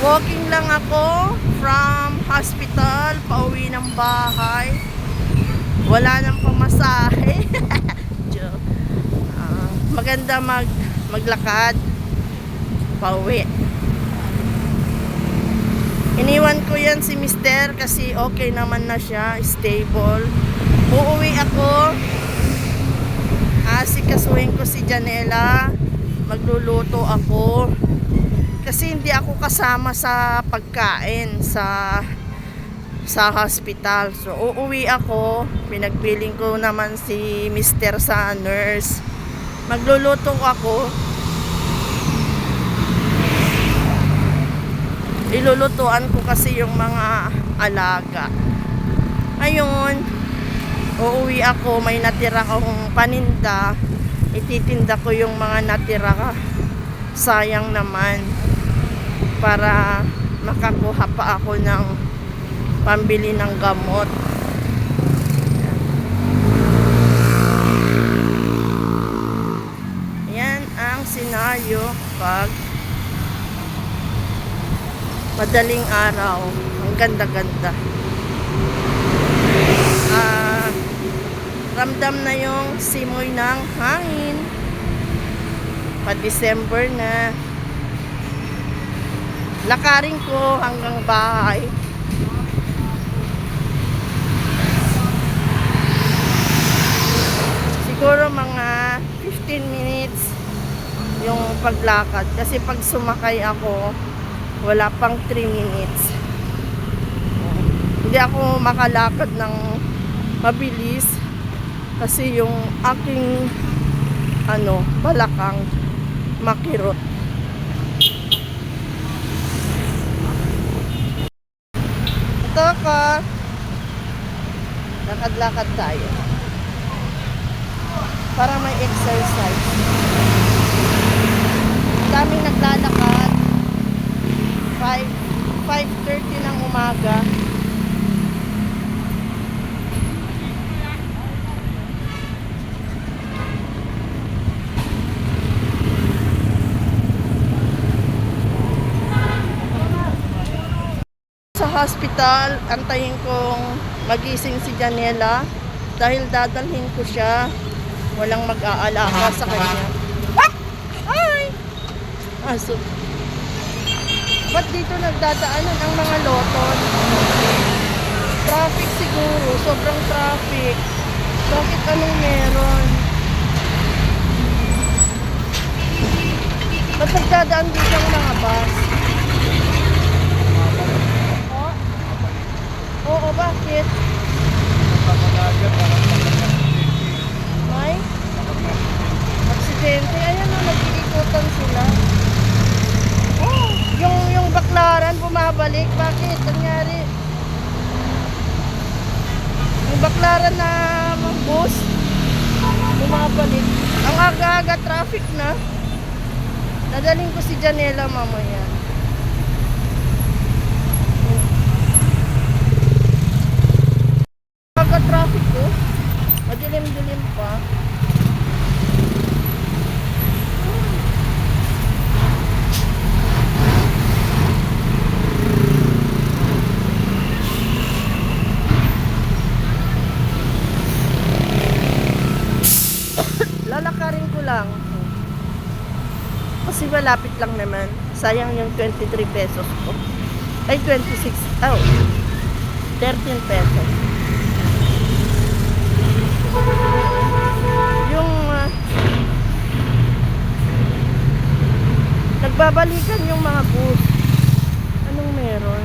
Walking lang ako from hospital, pauwi ng bahay. Wala nang pamasahe. Joke. Maganda maglakad pauwi. Iniwan ko yan si Mister kasi okay naman na siya, stable. Uuwi ako. Asikasuhin ko si Janela. Magluluto ako. Kasi hindi ako kasama sa pagkain sa hospital. So uuwi ako. Pinagbiling ko naman si Mister sa nurse. Magluluto ako. Ilulutuan ko kasi yung mga alaga. Ayun. Uuwi ako. May natira akong paninda. Ititinda ko yung mga natira. Sayang naman. Para makakuha pa ako ng pambili ng gamot. Yan ang senaryo pag madaling araw. Ang ganda-ganda. Ramdam na yung simoy ng hangin. Pa-December na. Lakarin ko hanggang bahay. Siguro mga 15 minutes yung paglakad. Kasi pag sumakay ako, wala pang 3 minutes. Hindi ako makalakad ng mabilis. Kasi yung aking balakang makirot. Ito ka. Lakad-lakad tayo. Para may exercise. Daming naglalakad. 5:30 ng umaga. Sa hospital, antayin kong magising si Janela dahil dadalhin ko siya. Walang mag-aalaga sa kanya. Ay! Aso. Ba't dito nagdadaanan ang mga loton? Traffic siguro. Sobrang traffic. Bakit anong meron? Ba't nagdadaan dito ang mga bus? Oo, bakit? May? Aksidente. Ayan o, nag-iikutan sila. Oh, yung baklaran bumabalik. Bakit? Nangyari? Yung baklaran na bus bumabalik. Ang aga-aga traffic na. Dadaling ko si Janela mamaya. Traffic ko. Madilim-dilim pa. Lalakarin ko lang. Kasi malapit lang naman. Sayang yung 23 pesos ko. Ay, 26. Oh. 13 pesos. Yung nagbabalikan yung mga bus. Anong meron?